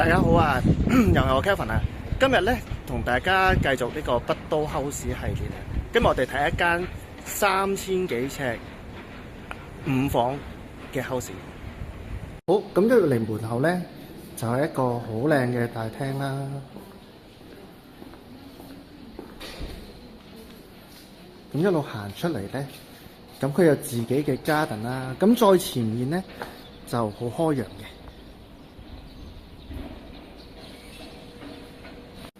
大家好啊，又係我 Kevin 啊。今日咧同大家繼續呢個北都 House 系列啊。今日我哋睇一間3000幾尺5房嘅 house。好，咁一入嚟門口咧就係一個好靚嘅大廳啦。咁一路行出嚟咧，咁佢有自己嘅 garden 啦。咁再前面咧就好開揚嘅。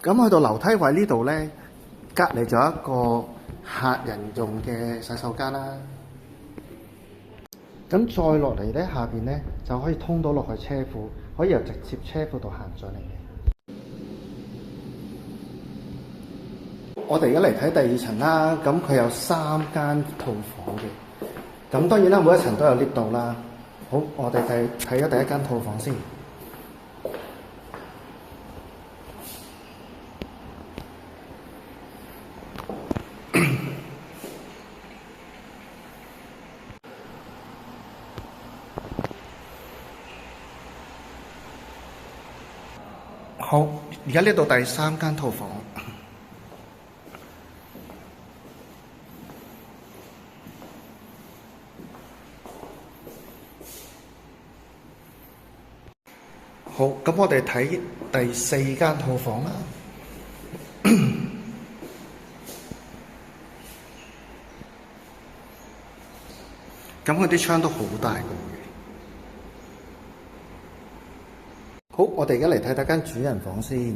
咁去到樓梯位呢度咧，隔離咗一個客人用嘅洗手間啦。咁再落嚟咧，下邊咧就可以通到落去車庫，可以由直接車庫度行上嚟嘅。我哋而家嚟睇第二層啦，咁佢有3間套房嘅。咁當然啦，每一層都有 lift 到啦。好，我哋睇咗第一間套房先。好，而家呢度第3間套房。好，咁我哋睇第4間套房啦。咁佢啲窗都好大個嘅。好，我哋而家嚟睇睇間主人房先。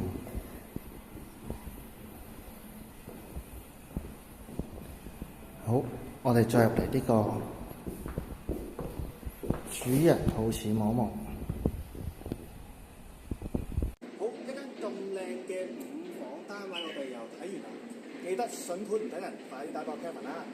好，我哋再入嚟呢個主人好似望望。好，一間咁靚嘅5房單位，我哋又睇完啦。記得筍盤唔等人，快啲打個 Kevin 啦！